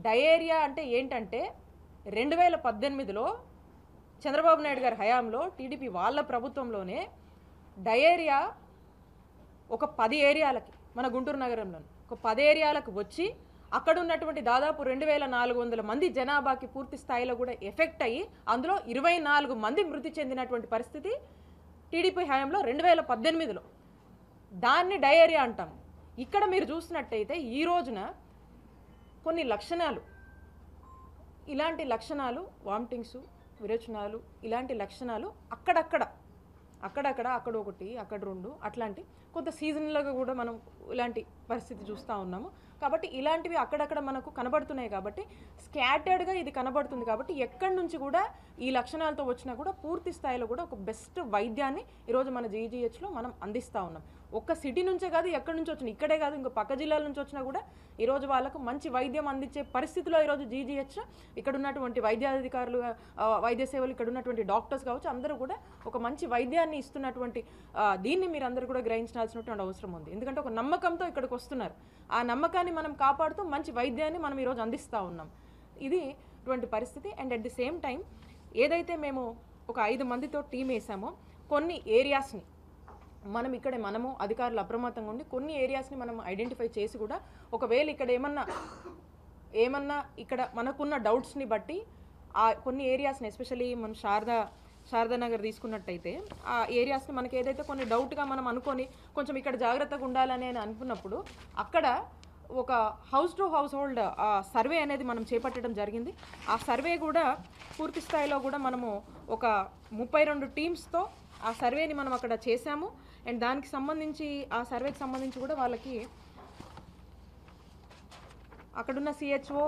Diarrhoea అంటే ఏంటంటే 2018లో చంద్రబాబు నాయుడు గారి హయాంలో టీడీపీ వాళ్ళ ప్రభుత్వంలోనే డయేరియా ఒక 10 ఏరియాలకి మన గుంటూరు నగరంలో ఒక 10 ఏరియాలకు వచ్చి అక్కడ ఉన్నటువంటి దాదాపు 2400 మంది జనాభాకి పూర్తి స్థాయిలో కూడా ఎఫెక్ట్ అయ్యి అందులో 24 మంది మృతి చెందినటువంటి పరిస్థితి టీడీపీ హయాంలో 2018లో. దాన్ని డయేరియా అంటాం. ఇక్కడ మీరు చూసినట్టయితే ఈ రోజున కొన్ని లక్షణాలు, ఇలాంటి లక్షణాలు, వామిటింగ్స్, విరోచనాలు, ఇలాంటి లక్షణాలు అక్కడక్కడ అక్కడ ఒకటి, అక్కడ రెండు, అట్లాంటి కొంత సీజనల్గా కూడా మనం ఇలాంటి పరిస్థితి చూస్తూ ఉన్నాము. కాబట్టి ఇలాంటివి అక్కడక్కడ మనకు కనబడుతున్నాయి. కాబట్టి స్కాటర్డ్గా ఇది కనబడుతుంది. కాబట్టి ఎక్కడి నుంచి కూడా ఈ లక్షణాలతో వచ్చినా కూడా పూర్తి స్థాయిలో కూడా ఒక బెస్ట్ వైద్యాన్ని ఈరోజు మన జీజీహెచ్లో మనం అందిస్తూ ఉన్నాం. ఒక్క సిటీ నుంచే కాదు, ఎక్కడి నుంచి వచ్చినా, ఇక్కడే కాదు, ఇంకో పక్క జిల్లాల నుంచి వచ్చినా కూడా ఈరోజు వాళ్ళకు మంచి వైద్యం అందించే పరిస్థితిలో ఈరోజు జీజీహెచ్ ఇక్కడ ఉన్నటువంటి వైద్యాధికారులు, వైద్య సేవలు, ఇక్కడ ఉన్నటువంటి డాక్టర్స్ కావచ్చు, అందరూ కూడా ఒక మంచి వైద్యాన్ని ఇస్తున్నటువంటి దీన్ని మీరు అందరూ కూడా గ్రహించాల్సినటువంటి అవసరం ఉంది. ఎందుకంటే ఒక నమ్మకంతో ఇక్కడికి వస్తున్నారు. ఆ నమ్మకాన్ని మనం కాపాడుతూ మంచి వైద్యాన్ని మనం ఈరోజు అందిస్తూ ఉన్నాం. ఇది ఇటువంటి పరిస్థితి. And at the same time ఏదైతే మేము ఒక 5 మందితో టీం వేసామో కొన్ని ఏరియాస్ని మనము అధికారులు అప్రమత్తంగా ఉండి కొన్ని ఏరియాస్ని మనం ఐడెంటిఫై చేసి కూడా ఒకవేళ ఇక్కడ ఏమన్నా ఇక్కడ మనకున్న డౌట్స్ని బట్టి ఆ కొన్ని ఏరియాస్ని, ఎస్పెషల్లీ మనం శారదానగర్ తీసుకున్నట్టయితే ఆ ఏరియాస్ని మనకి ఏదైతే కొన్ని డౌట్గా మనం అనుకొని కొంచెం ఇక్కడ జాగ్రత్తగా ఉండాలని అనుకున్నప్పుడు అక్కడ ఒక house to house hold survey అనేది మనం చేపట్టడం జరిగింది. ఆ సర్వే కూడా పూర్తి స్థాయిలో కూడా మనము ఒక 32 టీమ్స్తో ఆ సర్వేని మనం అక్కడ చేశాము. అండ్ దానికి సంబంధించి ఆ సర్వేకి సంబంధించి కూడా వాళ్ళకి అక్కడున్న సిహెచ్ఓ,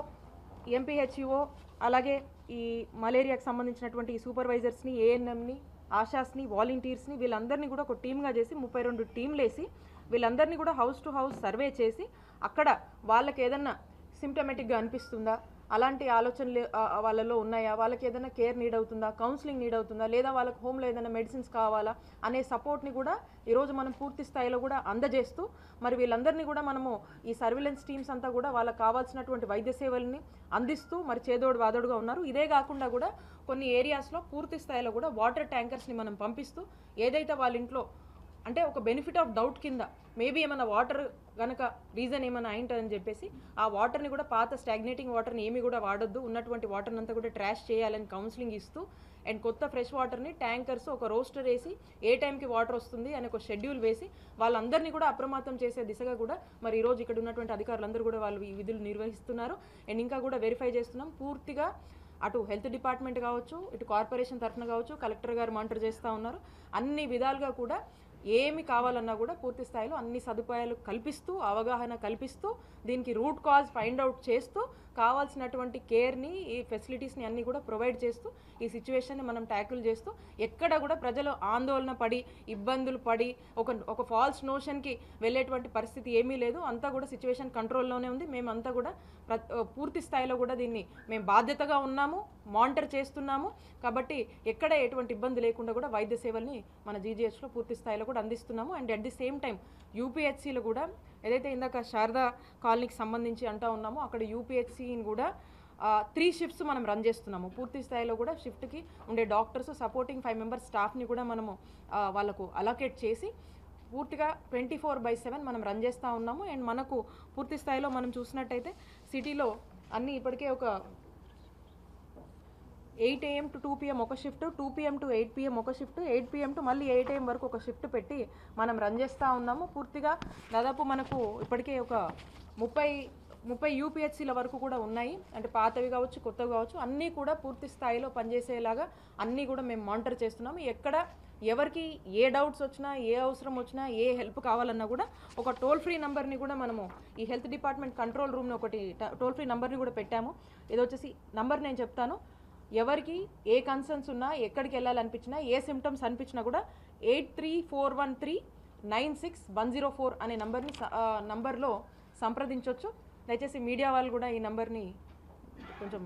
ఎంపీహెచ్ఓ, అలాగే ఈ మలేరియాకి సంబంధించినటువంటి సూపర్వైజర్స్ని, ఏఎన్ఎంని, ఆశాస్ని, వాలంటీర్స్ని, వీళ్ళందరినీ కూడా ఒక టీమ్గా చేసి 32 టీంలు వేసి వీళ్ళందరినీ కూడా హౌస్ టు హౌస్ సర్వే చేసి అక్కడ వాళ్ళకి ఏదన్నా సిమ్టమేటిక్గా అనిపిస్తుందా, అలాంటి ఆలోచనలు వాళ్ళలో ఉన్నాయా, వాళ్ళకి ఏదైనా కేర్ నీడ్ అవుతుందా, కౌన్సిలింగ్ నీడ్ అవుతుందా, లేదా వాళ్ళకి హోమ్లో ఏదైనా మెడిసిన్స్ కావాలా అనే సపోర్ట్ని కూడా ఈరోజు మనం పూర్తి స్థాయిలో కూడా అందజేస్తూ మరి వీళ్ళందరినీ కూడా మనము ఈ సర్విలెన్స్ టీమ్స్ అంతా కూడా వాళ్ళకి కావాల్సినటువంటి వైద్య సేవల్ని అందిస్తూ మరి చేదోడు వాదోడుగా ఉన్నారు. ఇదే కాకుండా కూడా కొన్ని ఏరియాస్లో పూర్తి స్థాయిలో కూడా వాటర్ ట్యాంకర్స్ని మనం పంపిస్తూ ఏదైతే వాళ్ళ ఇంట్లో అంటే ఒక బెనిఫిట్ ఆఫ్ డౌట్ కింద మేబీ ఏమైనా వాటర్ కనుక రీజన్ ఏమైనా అయింటుందని చెప్పేసి ఆ వాటర్ని కూడా పాత స్టాగ్నేటింగ్ వాటర్ని ఏమి కూడా వాడొద్దు, ఉన్నటువంటి వాటర్ని అంతా కూడా ట్రాష్ చేయాలని కౌన్సిలింగ్ ఇస్తూ అండ్ కొత్త ఫ్రెష్ వాటర్ని ట్యాంకర్స్ ఒక రోస్టర్ వేసి ఏ టైంకి వాటర్ వస్తుంది అని ఒక షెడ్యూల్ వేసి వాళ్ళందరినీ కూడా అప్రమత్తం చేసే దిశగా కూడా మరి ఈరోజు ఇక్కడ ఉన్నటువంటి అధికారులందరూ కూడా వాళ్ళు ఈ విధులు నిర్వహిస్తున్నారు. అండ్ ఇంకా కూడా వెరిఫై చేస్తున్నాం. పూర్తిగా అటు హెల్త్ డిపార్ట్మెంట్ కావచ్చు, ఇటు కార్పొరేషన్ తరఫున కావచ్చు, కలెక్టర్ గారు మానిటర్ చేస్తూ ఉన్నారు. అన్ని విధాలుగా కూడా ఏమి కావాలన్నా కూడా పూర్తి స్థాయిలో అన్ని సదుపాయాలు కల్పిస్తూ, అవగాహన కల్పిస్తూ, దీనికి రూట్ కాజ్ ఫైండ్ అవుట్ చేస్తూ కావాల్సినటువంటి కేర్ని, ఈ ఫెసిలిటీస్ని అన్నీ కూడా ప్రొవైడ్ చేస్తూ ఈ సిచ్యువేషన్ని మనం ట్యాకిల్ చేస్తూ ఎక్కడ కూడా ప్రజలు ఆందోళన పడి ఇబ్బందులు పడి ఒక ఫాల్స్ నోషన్కి వెళ్ళేటువంటి పరిస్థితి ఏమీ లేదు. అంతా కూడా సిచ్యువేషన్ కంట్రోల్లోనే ఉంది. మేమంతా కూడా పూర్తి స్థాయిలో కూడా దీన్ని మేము బాధ్యతగా ఉన్నాము, మానిటర్ చేస్తున్నాము. కాబట్టి ఎక్కడ ఎటువంటి ఇబ్బంది లేకుండా కూడా వైద్య సేవల్ని మన జీజీహెచ్లో పూర్తి స్థాయిలో కూడా అందిస్తున్నాము. And at the same time యూపీహెచ్సీలో కూడా ఏదైతే ఇందాక శారదా కాలనీకి సంబంధించి అంటూ ఉన్నామో అక్కడ యూపీహెచ్సీని కూడా 3 షిఫ్ట్స్ మనం రన్ చేస్తున్నాము. పూర్తి స్థాయిలో కూడా షిఫ్ట్కి ఉండే డాక్టర్స్, సపోర్టింగ్ 5 మెంబర్స్ స్టాఫ్ని కూడా మనము వాళ్ళకు అలొకేట్ చేసి పూర్తిగా 24/7 మనం రన్ చేస్తూ ఉన్నాము. అండ్ మనకు పూర్తి స్థాయిలో మనం చూసినట్టయితే సిటీలో అన్నీ ఇప్పటికే ఒక 8 AM to 2 PM ఒక షిఫ్ట్, 2 PM to 8 PM ఒక షిఫ్ట్, 8 PM to మళ్ళీ 8 AM వరకు ఒక షిఫ్ట్ పెట్టి మనం రన్ చేస్తూ ఉన్నాము. పూర్తిగా దాదాపు మనకు ఇప్పటికే ఒక 30 యూపీహెచ్సీల వరకు కూడా ఉన్నాయి. అంటే పాతవి కావచ్చు, కొత్తవి కావచ్చు, అన్నీ కూడా పూర్తి స్థాయిలో పనిచేసేలాగా అన్నీ కూడా మేము మానిటర్ చేస్తున్నాము. ఎక్కడ ఎవరికి ఏ డౌట్స్ వచ్చినా, ఏ అవసరం వచ్చినా, ఏ హెల్ప్ కావాలన్నా కూడా ఒక టోల్ ఫ్రీ నెంబర్ని కూడా మనము ఈ హెల్త్ డిపార్ట్మెంట్ కంట్రోల్ రూమ్ని ఒకటి టోల్ ఫ్రీ నెంబర్ని కూడా పెట్టాము. ఇది వచ్చేసి నంబర్ నేను చెప్తాను. ఎవరికి ఏ కన్సర్న్స్ ఉన్నా, ఎక్కడికి వెళ్ళాలనిపించినా, ఏ సిమ్టమ్స్ అనిపించినా కూడా 8341396104 అనే నంబర్లో సంప్రదించవచ్చు. దయచేసి మీడియా వాళ్ళు కూడా ఈ నెంబర్ని కొంచెం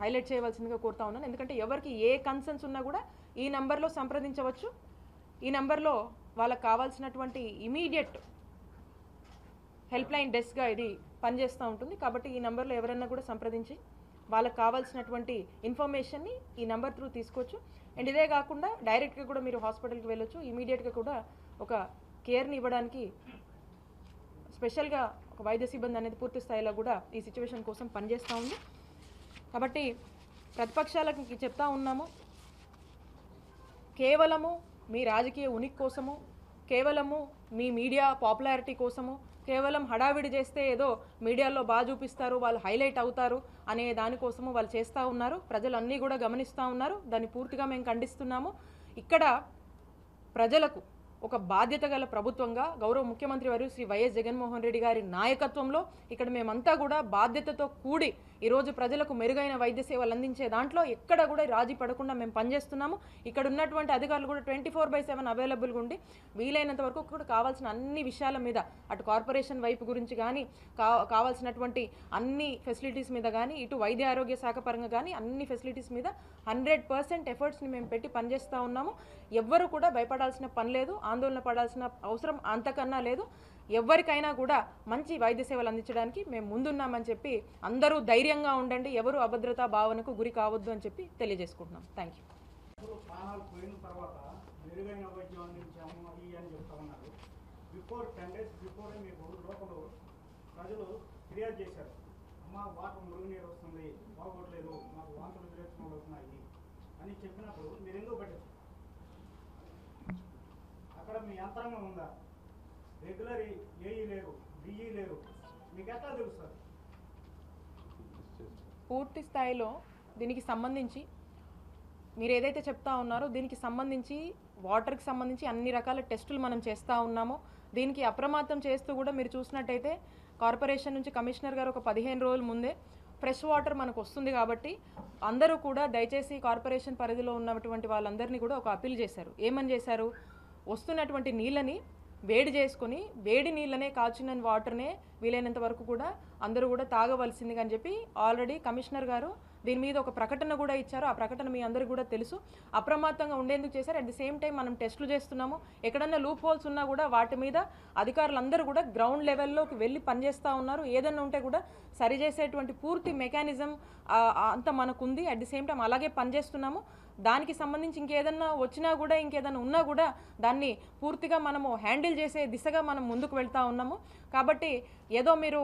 హైలైట్ చేయవలసిందిగా కోరుతా ఉన్నాను. ఎందుకంటే ఎవరికి ఏ కన్సర్న్స్ ఉన్నా కూడా ఈ నెంబర్లో సంప్రదించవచ్చు. ఈ నెంబర్లో వాళ్ళకి కావాల్సినటువంటి ఇమీడియట్ హెల్ప్ లైన్ డెస్క్గా ఇది పనిచేస్తూ ఉంటుంది. కాబట్టి ఈ నెంబర్లో ఎవరైనా కూడా సంప్రదించి వాళ్ళకి కావాల్సినటువంటి ఇన్ఫర్మేషన్ని ఈ నెంబర్ త్రూ తీసుకోవచ్చు. అండ్ ఇదే కాకుండా డైరెక్ట్గా కూడా మీరు హాస్పిటల్కి వెళ్ళొచ్చు. ఇమీడియట్గా కూడా ఒక కేర్ని ఇవ్వడానికి స్పెషల్గా ఒక వైద్య సిబ్బంది అనేది పూర్తి స్థాయిలో కూడా ఈ సిచ్యువేషన్ కోసం పనిచేస్తూ ఉంది. కాబట్టి ప్రతిపక్షాలకి చెప్తా ఉన్నాము, కేవలము మీ రాజకీయ ఉనికి కోసము, కేవలము మీ మీడియా పాపులారిటీ కోసము, కేవలం హడావిడి చేస్తే ఏదో మీడియాలో బాగా చూపిస్తారు, వాళ్ళు హైలైట్ అవుతారు అనే దానికోసము వాళ్ళు చేస్తూ ఉన్నారు. ప్రజలు అన్నీ కూడా గమనిస్తూ ఉన్నారు. దాన్ని పూర్తిగా మేము ఖండిస్తున్నాము. ఇక్కడ ప్రజలకు ఒక బాధ్యత గల ప్రభుత్వంగా గౌరవ ముఖ్యమంత్రి వారు శ్రీ వైఎస్ జగన్మోహన్ రెడ్డి గారి నాయకత్వంలో ఇక్కడ మేమంతా కూడా బాధ్యతతో కూడి ఈరోజు ప్రజలకు మెరుగైన వైద్య సేవలు అందించే దాంట్లో ఎక్కడ కూడా రాజీ పడకుండా మేము పనిచేస్తున్నాము. ఇక్కడ ఉన్నటువంటి అధికారులు కూడా 24/7 అవైలబుల్గా ఉండి వీలైనంత వరకు కూడా కావాల్సిన అన్ని విషయాల మీద అటు కార్పొరేషన్ వైపు గురించి కానీ కావాల్సినటువంటి అన్ని ఫెసిలిటీస్ మీద కానీ ఇటు వైద్య ఆరోగ్య శాఖ పరంగా కానీ అన్ని ఫెసిలిటీస్ మీద 100% ఎఫర్ట్స్ని మేము పెట్టి పనిచేస్తూ ఉన్నాము. ఎవ్వరూ కూడా భయపడాల్సిన పని లేదు, ఆందోళన పడాల్సిన అవసరం అంతకన్నా లేదు. ఎవరికైనా కూడా మంచి వైద్య సేవలు అందించడానికి మేము ముందున్నామని చెప్పి అందరూ ధైర్యంగా ఉండండి, ఎవరు అభద్రతా భావనకు గురి కావద్దు అని చెప్పి తెలియజేసుకుంటున్నాం. Thank you. ప్రాణాలు పోయిన తర్వాత మెరుగైన వైద్యం అందించాము అది అని చెప్తా ఉన్నారు. బిఫోర్ 10 days బిఫోరే మీకు లోపల ప్రజలు ఫిర్యాదు చేశారు, అమ్మ వాటర్ మురుగునీరు వస్తుంది, బాగోట్లేదు, మాకు వాంతులు విరేచనలు అవుతున్నాయి అని చెప్పినప్పుడు మీరు ఎందుకు పట్టారు? అక్కడ మీ యంత్రాంగం ఉందా? రెగ్యులర్ ఏఈ లేరు, డిఈ లేరు, మీకు ఎట్లా తెలుస్తుంది? పూర్తి స్థాయిలో దీనికి సంబంధించి మీరు ఏదైతే చెప్తా ఉన్నారో దీనికి సంబంధించి వాటర్కి సంబంధించి అన్ని రకాల టెస్టులు మనం చేస్తూ ఉన్నామో దీనికి అప్రమత్తం చేస్తూ కూడా మీరు చూసినట్టయితే కార్పొరేషన్ నుంచి కమిషనర్ గారు ఒక 15 రోజుల ముందే ఫ్రెష్ వాటర్ మనకు వస్తుంది కాబట్టి అందరూ కూడా దయచేసి కార్పొరేషన్ పరిధిలో ఉన్నటువంటి వాళ్ళందరినీ కూడా ఒక అప్పీల్ చేశారు. ఏమని చేశారు? వస్తున్నటువంటి నీళ్ళని వేడి చేసుకొని వేడి నీళ్ళనే కాచిన వాటర్నే వీలైనంత వరకు కూడా అందరూ కూడా తాగవలసిందిగా అని చెప్పి ఆల్రెడీ కమిషనర్ గారు దీని మీద ఒక ప్రకటన కూడా ఇచ్చారు. ఆ ప్రకటన మీ అందరికీ కూడా తెలుసు. అప్రమత్తంగా ఉండేందుకు చేశారు. అట్ ది సేమ్ టైం మనం టెస్టులు చేస్తున్నాము. ఎక్కడన్నా లూప్ హోల్స్ ఉన్నా కూడా వాటి మీద అధికారులందరూ కూడా గ్రౌండ్ లెవెల్లోకి వెళ్ళి పనిచేస్తూ ఉన్నారు. ఏదన్నా ఉంటే కూడా సరిచేసేటువంటి పూర్తి మెకానిజం అంతా మనకుంది. అట్ ది సేమ్ టైం అలాగే పనిచేస్తున్నాము. దానికి సంబంధించి ఇంకేదన్నా వచ్చినా కూడా ఇంకేదన్నా ఉన్నా కూడా దాన్ని పూర్తిగా మనము హ్యాండిల్ చేసే దిశగా మనం ముందుకు వెళ్తూ ఉన్నాము. కాబట్టి ఏదో మీరు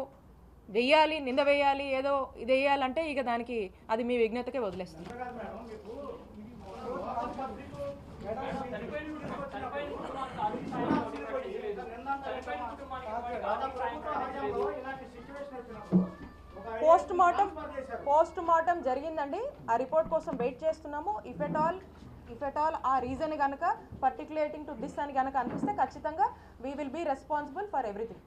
వెయ్యాలి, నింద వేయాలి, ఏదో ఇది వేయాలంటే ఇక దానికి అది మీ విజ్ఞతకే వదిలేస్తుంది. పోస్ట్ మార్టం జరిగిందండి. ఆ రిపోర్ట్ కోసం వెయిట్ చేస్తున్నాము. ఇఫ్ ఎట్ ఆల్ ఆ రీజన్ కనుక పర్టిక్యులేటింగ్ టు దిస్ అని కనుక అనిపిస్తే ఖచ్చితంగా we will be responsible for everything.